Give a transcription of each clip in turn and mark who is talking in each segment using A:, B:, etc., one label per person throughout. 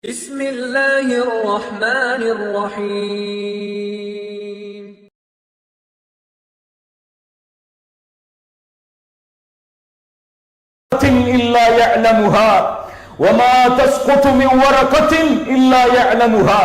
A: بسم الله الرحمن الرحيم
B: إلا يعلمها وما تسقط من ورقة إلا يعلمها.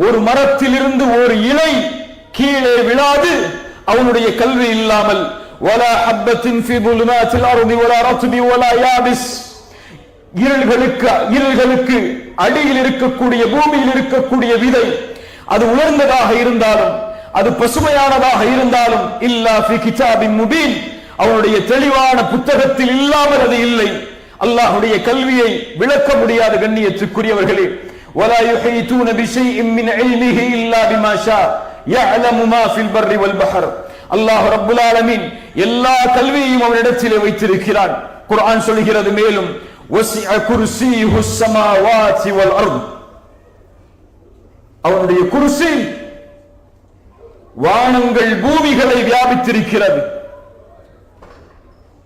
B: ஒரு மரத்திலிருந்து ஒரு இலை கீழே விழாது அவனுடைய கல்வி இல்லாமல். ولا حبة في ظلمات الأرض ولا رطب ولا يابس. இருள்களுக்கு அடியில் இருக்கக்கூடிய பூமியில் இருக்கக்கூடிய விதை அது உலர்ந்ததாக இருந்தாலும் அது பசுமையானதாக இருந்தாலும் இல்லா ஃபி கிதாபின் முபீன், அவனுடைய தெளிவான புத்தகத்தில் இல்லாமல் அது இல்லை. அல்லாஹ்வுடைய கல்வியை விளக்க முடியாத கண்ணியத்துக்குரியவர்களே, ولا يحيطون بشيء من علمه الا بما شاء يعلم ما في البر والبحر. அல்லாஹ் ரப்புல் ஆலமீன் எல்லா கல்வியையும் அவனிடத்திலே வைத்திருக்கிறான். குர்ஆன் சொல்கிறது மேலும் وسع كرسيه السماوات والارض. அவனுடைய குர்சி வானங்கள் பூமிகளை வியாபித்திருக்கிறது.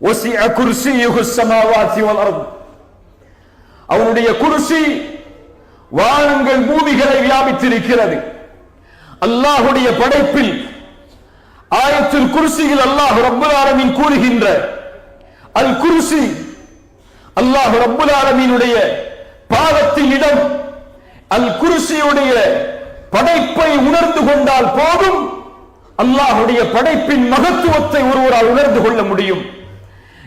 B: وسع كرسيه السماوات والارض. அவனுடைய குர்சி வானங்கள் பூமிகளை வியாபித்திருக்கிறது. அல்லாஹ்வுடைய படைப்பில் ஆயத்துல் குர்சியில் அல்லாஹ் ரப்புல் ஆலமீன் கூறுகின்ற அல் குர்சி, அல்லாஹ் ரப்புல் ஆலமீனுடைய பாதத்தின் இடம். அல் குர்சியுடைய படைப்பை உணர்ந்து கொண்டால் போதும் அல்லாஹ்வுடைய படைப்பின் மகத்துவத்தை ஒருவரால் உணர்ந்து கொள்ள முடியும்.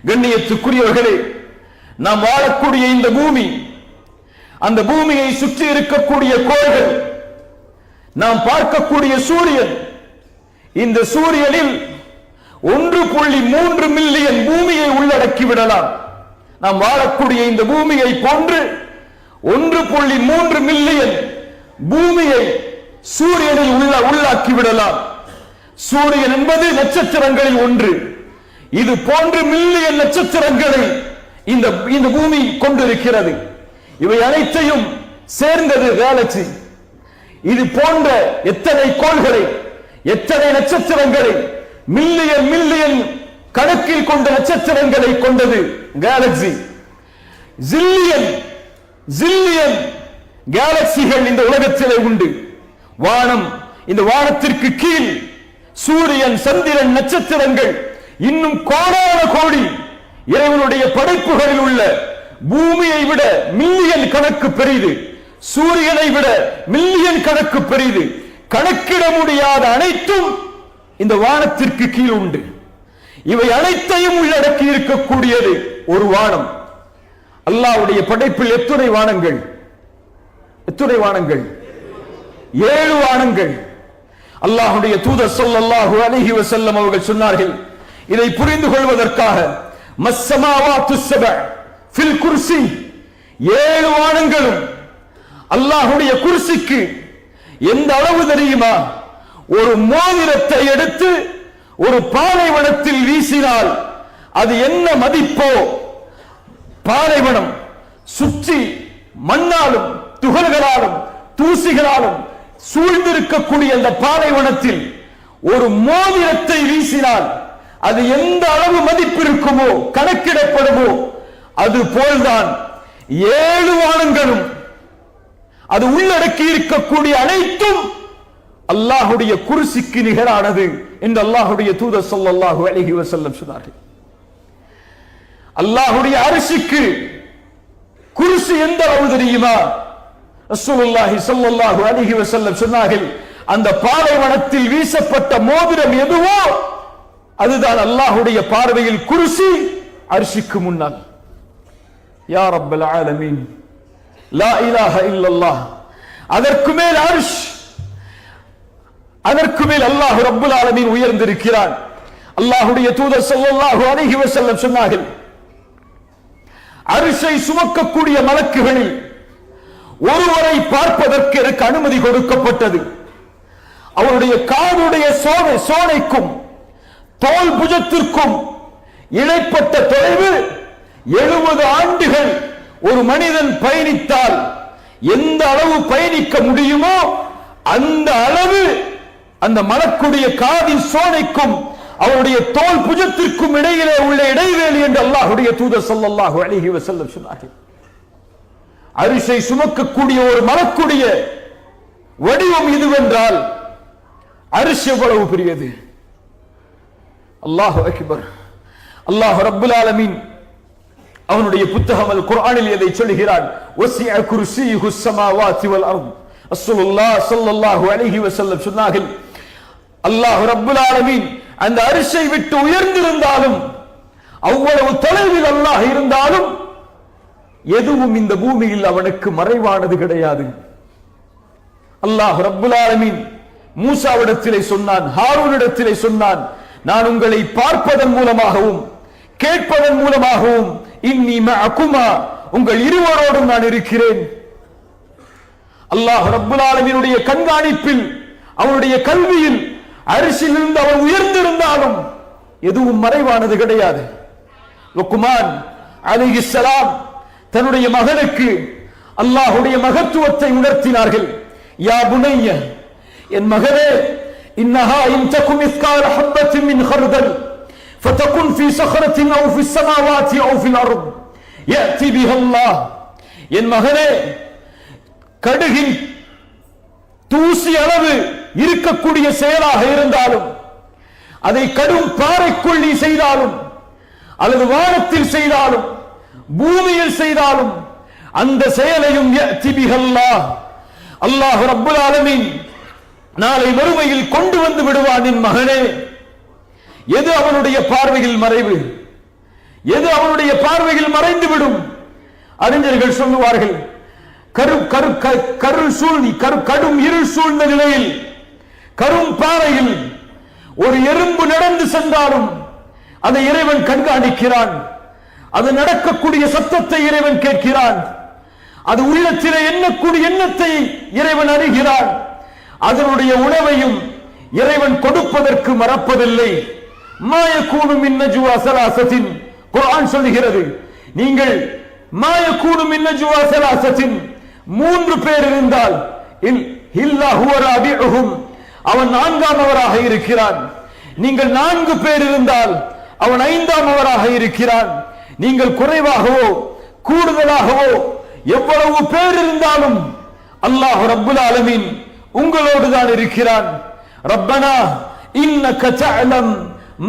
B: கண்ணியத்துக்குரியவர்களே, நாம் வாழக்கூடிய இந்த பூமி, அந்த பூமியை சுற்றி இருக்கக்கூடிய கோள்கள், நாம் பார்க்கக்கூடிய சூரியன், இந்த சூரியனில் 1.3 மில்லியன் பூமியை உள்ளடக்கி விடலாம். நாம் வாழக்கூடிய இந்த பூமியை போன்று 1.3 மில்லியன் பூமியை சூரியனில் உள்ளாக்கி விடலாம். சூரியன் என்பது நட்சத்திரங்களில் ஒன்று. இது போன்று மில்லியன் நட்சத்திரங்களை இந்த பூமி கொண்டிருக்கிறது. இவை அனைத்தையும் சேர்ந்தது கேலக்சி. இது போன்ற எத்தனை கோள்களை, எத்தனை நட்சத்திரங்களை, மில்லியன் மில்லியன் கணக்கில் கொண்ட நட்சத்திரங்களை கொண்டது கேலக்சி. ஜில்லியன் ஜில்லியன் கேலக்சிகள் இந்த உலகத்திலே உண்டு. வானம், இந்த வானத்திற்கு கீழ் சூரியன், சந்திரன், நட்சத்திரங்கள், இன்னும் கோடான கோடி இறைவனுடைய படைப்புகளில் உள்ள பூமியை விட மில்லியன் கணக்கு பெரிது, சூரியனை விட மில்லியன் கணக்கு பெரிது. கணக்கிட முடியாத அனைத்தும் இந்த வானத்திற்கு கீழ் உண்டு. இவை அனைத்தையும் உள்ளடக்கி இருக்கக்கூடியது ஒரு வானம். அல்லாஹ்வுடைய படைப்பில் எத்தனை வானங்கள்? எத்தனை வானங்கள்? 7 வானங்கள். அல்லாஹ்வுடைய தூதர் ஸல்லல்லாஹு அலைஹி வஸல்லம் அவர்கள் சொன்னார்கள், இதை புரிந்து கொள்வதற்காக, மஸ்ஸமாவாத்து ஸபஅ ஃபில் குர்சி, 7 வானங்களும் அல்லாஹ்வுடைய குர்சிக்கு எந்த அளவு தெரியுமா? ஒரு மோதிரத்தை எடுத்து ஒரு பாலைவனத்தில் வீசினால் அது என்ன மதிப்போ, பாலைவனம் சுற்றி மண்ணாலும் துகள்களாலும் தூசிகளாலும் சூழ்ந்திருக்கக்கூடிய அந்த பாலைவனத்தில் ஒரு மோதிரத்தை வீசினால் அது எந்த அளவு மதிப்பு இருக்குமோ, கணக்கிடப்படுமோ, அது போல்தான் 7 வானங்களும், அது உள்ளடக்கி இருக்கக்கூடிய அனைத்தும் அல்லாஹ்வுடைய குர்சிக்கு நிகரானது என்று அல்லாஹ்வுடைய தூதர் ஸல்லல்லாஹு அலைஹி வஸல்லம் சொன்னார்கள். அல்லாஹ்வுடைய அர்ஷுக்கு குர்சி எந்த அளவு தெரியுமா? ரசூலுல்லாஹி ஸல்லல்லாஹு அலைஹி வஸல்லம் சொன்னார்கள், அந்த பாலைவனத்தில் வீசப்பட்ட மோதிரம் எதுவோ அதுதான் அல்லாஹ்வுடைய பார்வையில் குர்சி, அர்ஷுக்கு முன்னால். யா ரப்பல் ஆலமீன், லா இலாஹ இல்லல்லாஹ். அதற்கு மேல் அர்ஷ், அதற்கு மேல் அல்லாஹ் ரப்புல் ஆலமீன் உயர்ந்திருக்கிறான். அல்லாஹ்வுடைய தூதர் ஸல்லல்லாஹு அலைஹி வஸல்லம் சொன்னார்கள், அர்ஷை சுமக்கக்கூடிய மலக்குகளில் ஒருவரை பார்ப்பதற்கு எனக்கு அனுமதி கொடுக்கப்பட்டது. அவருடைய காதுடைய சோனைக்கும் தோல் புஜத்திற்கும் இடைப்பட்ட தொலைவு 70 ஆண்டுகள் ஒரு மனிதன் பயணித்தால் எந்த அளவு பயணிக்க முடியுமோ அந்த அளவு அந்த மலக்குடைய காதின் சோனைக்கும் அவருடைய தோல் புஜத்திற்கும் இடையிலே உள்ள இடைவேளி என்று அல்லாஹ்வுடைய தூதர் ஸல்லல்லாஹு அலைஹி வஸல்லம் சொன்னார்கள். அரிசை சுமக்கக்கூடிய ஒரு மலக்குடைய வடிவம் இதுவென்றால் அரிசி எவ்வளவு பெரியது. அல்லாஹு அக்பர். அல்லாஹ் ரப்புல் ஆலமீன் அவனுடைய புத்தகம் அல் குர்ஆனில் எதை சொல்கிறான்? வஸிஅ குர்சியுஹு ஸமாவாத்தி வல் அர்த். ரசூலுல்லாஹ் ஸல்லல்லாஹு அலைஹி வஸல்லம் சொன்னார்கள், அல்லாஹ் ரப்புல் ஆலமீன் அந்த அரிசை விட்டு உயர்ந்திருந்தாலும், அவ்வளவு தொலைவில் அல்லாஹ் இருந்தாலும், எதுவும் இந்த பூமியில் அவனுக்கு மறைவானது கிடையாது. அல்லாஹ் ரப்புல் ஆலமீன் மூசாவிடத்திலே சொன்னான், ஹாரூனிடத்திலே சொன்னான், நான் உங்களை பார்ப்பதன் மூலமாகவும் கேட்பதன் மூலமாகவும் இன்னி மஅகுமா, உங்கள் இருவரோடும் நான் இருக்கிறேன். அல்லாஹ் ரப்புல் ஆலமீனுடைய கண்காணிப்பில், அவனுடைய கல்வியில் அரிசியிலிருந்து அவன் உயர்ந்திருந்தாலும் எதுவும் மறைவானது கிடையாது. லுக்மான் அலைஹிஸ்ஸலாம் தன்னுடைய மகனுக்கு அல்லாஹ்வுடைய மகத்துவத்தை உணர்த்தினார்கள். யா புனைய, என் மகனே, இன்னஹா இன் தகும் மிஸ்கால ஹப்பத்தின் மின் ஹர்தல் ஃபதகுன் ஃபீ ஸஹரத்தின் அவ் ஃபீஸ் ஸமாவாத்தி அவ் ஃபில் அர்த் யஅதி பிஹா அல்லாஹ். என் மகனே, கடுகின் தூசி அளவு இருக்கக்கூடிய செயலாக இருந்தாலும், அதை கடும் பாறைக்குள் நீ செய்தாலும், அல்லது வானத்தில் செய்தாலும், பூமியில் செய்தாலும், அந்த செயலையும் யஅதி பிஹா அல்லாஹ், அல்லாஹ் ரப்புல் ஆலமீன் நாளை மறுமையில் கொண்டு வந்து விடுவான். என் மகனே, எது அவனுடைய பார்வையில் மறைவு, எது அவனுடைய பார்வையில் மறைந்து விடும்? அறிஞர்கள் சொல்லுவார்கள், கடும் இருள் சூழ்ந்த நிலையில், கரும் பாறையில் ஒரு எறும்பு நடந்து சென்றாலும் அதை இறைவன் கண்காணிக்கிறான். அது நடக்கக்கூடிய சத்தத்தை இறைவன் கேட்கிறான். அது உள்ளத்திலே எண்ணக்கூடிய எண்ணத்தை இறைவன் அறிகிறான். அதனுடைய உணவையும் இறைவன் கொடுப்பதற்கு மறப்பதில்லை. மாயக்கூனு மின் நஜ்வா ஸலாஸத்தின், குர்ஆன் சொல்லுகிறது, நீங்கள் மாயக்கூனு மின் நஜ்வா ஸலாஸத்தின், 3 பேர் இருந்தால் இல்லா ஹுவ ராபிஉஹும், அவன் 4ஆமவராக இருக்கிறான். நீங்கள் 4 பேர் இருந்தால் அவன் 5ஆமவராக இருக்கிறான். நீங்கள் குறைவாகவோ கூடுதலாகவோ எவ்வளவு பேர் இருந்தாலும் அல்லாஹ் ரப்புல் ஆலமீன் உங்களோடு தான் இருக்கிறான். ரப்பனா இன்னக தஅலம்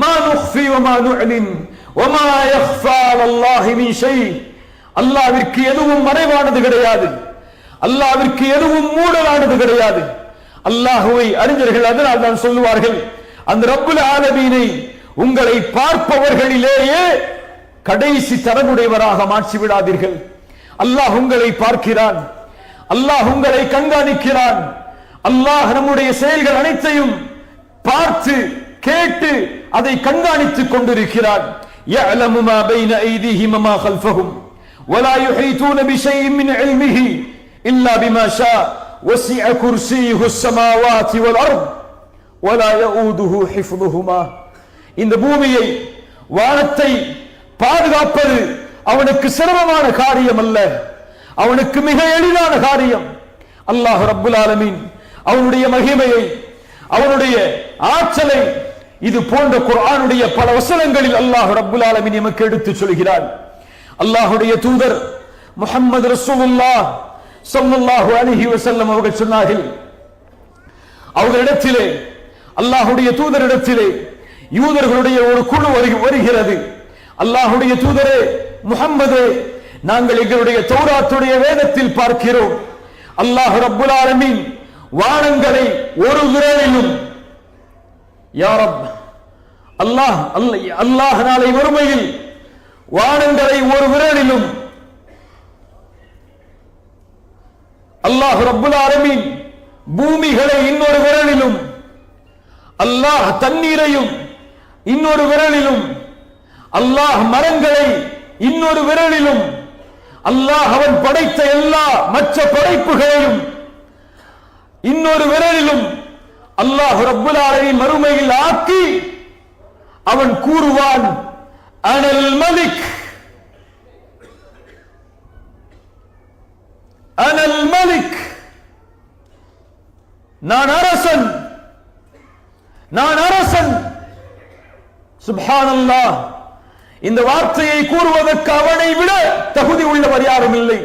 B: மா நுக்ஃபி வ மா நுஅலின் வ மா யக்ஃபா அலல்லாஹி மின் ஷை. அல்லாஹ்விற்கு எதுவும் மறைவானது கிடையாது, அல்லாஹ்விற்கு எதுவும் மூடலானது கிடையாது. அல்லாஹ்வை அறிஞர்கள் அதனால் தான் சொல்லுவார்கள், அந்த ரப்புல் ஆலமீனை உங்களை பார்ப்பவர்களிலேயே கடைசி தரமுடையவராக மாற்றி விடாதீர்கள். அல்லாஹ் உங்களை பார்க்கிறான், அல்லாஹ் உங்களை கண்காணிக்கிறான். அல்லாஹ் நம்முடைய செயல்கள் அனைத்தையும் பார்த்து கேட்டு அதை கண்காணித்துக் கொண்டிருக்கிறான். يَعْلَمُ مَا بَيْنَ أَيْدِيهِمْ وَمَا خَلْفَهُمْ وَلَا يُحِيطُونَ بِشَيْءٍ مِنْ عِلْمِهِ إِلَّا بِمَا شَاءَ وَسِعَ كُرْسِيُّهُ السَّمَاوَاتِ وَالْأَرْضَ وَلَا يَؤُودُهُ حِفْظُهُمَا. இந்த பூமியை, வானத்தை பாதுகாப்பது அவனுக்கு சிரமமான காரியம் அல்ல, அவனுக்கு மிக எளிதான காரியம். அல்லாஹ் ரப்புல் ஆலமீன் அவனுடைய மகிமையை, அவனுடைய ஆற்றலை இது போன்ற குர்ஆனுடைய பல வசனங்களில் அல்லாஹ் ரப்புல் ஆலமீன் நமக்கு எடுத்துச் சொல்கிறான். அல்லாஹ்வுடைய தூதர் முஹம்மது ரசூலுல்லாஹ் ஸல்லல்லாஹு அலைஹி வஸல்லம் அவர்கள் சொன்னார்கள், அவர்களிடத்திலே, அல்லாஹ்வுடைய தூதரிடத்திலே யூதர்களுடைய ஒரு குழு வருகிறது. அல்லாஹ்வுடைய தூதரே முஹம்மதே, நாங்கள் எங்களுடைய தௌராத்துடைய வேதத்தில் பார்க்கிறோம், அல்லாஹ் ரப்புல் ஆலமீன் வானங்களை ஒரு விரலிலும், யா ரப், அல்லாஹ் நாளை மறுமையில் வானங்களை ஒரு விரலிலும், அல்லாஹ் ரப்புல் ஆலமீன் பூமிகளை இன்னொரு விரலிலும், அல்லாஹ் தண்ணீரையும் இன்னொரு விரலிலும், அல்லாஹ் மரங்களை இன்னொரு விரலிலும், அல்லாஹ் அவன் படைத்த எல்லா மற்ற படைப்புகளையும் இன்னொரு விரலிலும் அல்லாஹ் ரப்புல் ஆலமீன் மறுமையில் ஆக்கி அவன் கூறுவான், அனல் மலிக், அனல் மலிக், நான் அரசன், நான் அரசன். சுப்ஹானல்லாஹ். இந்த வார்த்தையை கூறுவதற்கு அவனை விட தகுதி உள்ளவர் யாரும் இல்லை.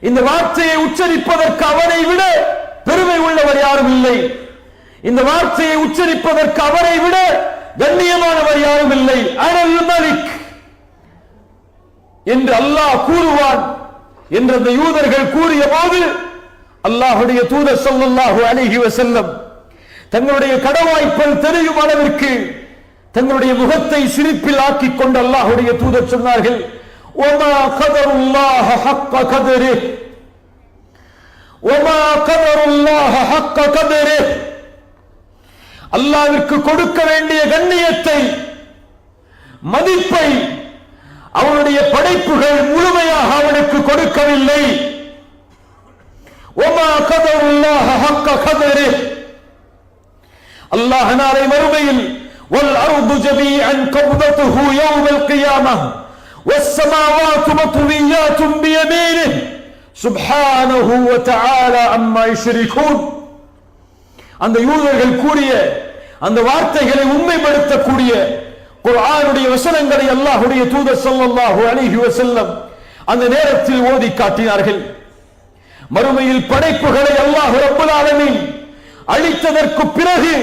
B: இந்த வார்த்தையை உச்சரிப்பதற்கு அவனை விட பெருமை உள்ளவர் யாரும் இல்லை. இந்த வார்த்தையை உச்சரிப்பதற்கு அவரை விட கண்ணியமானவர் யாரும் இல்லை. அனல் மலிக் என்று அல்லாஹ் கூறுவான் என்று அந்த யூதர்கள் கூறிய போது அல்லாஹ்வுடைய தூதர் ஸல்லல்லாஹு அலைஹி வஸல்லம் தங்களுடைய கடவாய்ப்பல் தெரியும் அளவிற்கு தங்களுடைய முகத்தை சிரிப்பில் ஆக்கிக் கொண்டு அல்லாஹ்வுடைய தூதர் சொன்னார்கள், வமா கதருல்லாஹ ஹக்க கதரிஹ், வமா கதருல்லாஹ ஹக்க கதரிஹ். அல்லாஹ்விற்கு கொடுக்க வேண்டிய கண்ணியத்தை, மதிப்பை அவனுடைய படைப்புகள் முழுமையாக அவனுக்கு கொடுக்கவில்லை. வமா கதருல்லாஹ ஹக்க கதரிஹ். அல்லாஹ் நாளை மறுமையில் வல் அர்து ஜமீஅன் கப்தத்துஹு யௌமல் கியாமஹ் வஸ்ஸமாவாத்து மத்வியாத்துன் பியமீனிஹ் சுப்ஹானஹு வ தஆலா அம்மா யுஷ்ரிகூன். அந்த யூதர்கள் கூறிய அந்த வார்த்தைகளை உண்மைப்படுத்தக்கூடிய குர்ஆனுடைய வசனங்களை அல்லாஹ்வுடைய தூதர் ஸல்லல்லாஹு அலைஹி வஸல்லம் அந்த நேரத்தில் ஓதி காட்டினார்கள். மறுமையில் படைப்புகளை அல்லாஹ் ரப்பல் ஆலமீன் அளித்ததற்கு பிறகு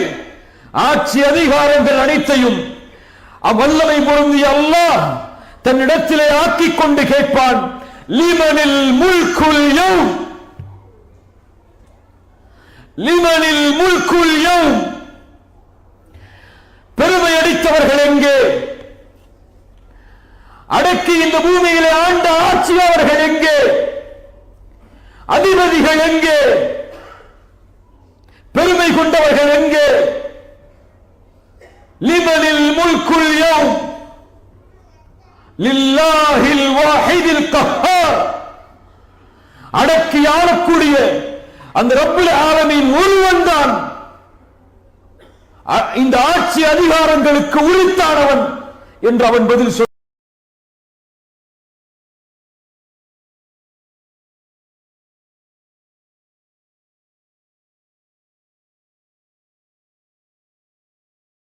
B: ஆட்சி அதிகாரங்கள் அனைத்தையும் வல்லமை பொருந்திய அல்லாஹ் தன்னிடத்திலே ஆக்கிக் கொண்டு கேட்பான், லிமனில் முல்குல் யௌம், லிமனில் முல்குல் யௌம். பெருமை அடித்தவர்கள் எங்கே? அடக்கி இந்த பூமியிலே ஆண்ட ஆட்சியாளர்கள் எங்கே? அதிபதிகள் எங்கே? பெருமை கொண்டவர்கள் எங்கே? லிமனில் முல்குல் யௌம் லில்லாஹில் வாஹிதில் கஹ்ஹார். அடக்கி ஆளக்கூடிய அந்த ரப்புல் ஆலமீன் ஒருவன் தான் இந்த ஆட்சி அதிகாரங்களுக்கு உரித்தானவன் என்று அவன் பதில்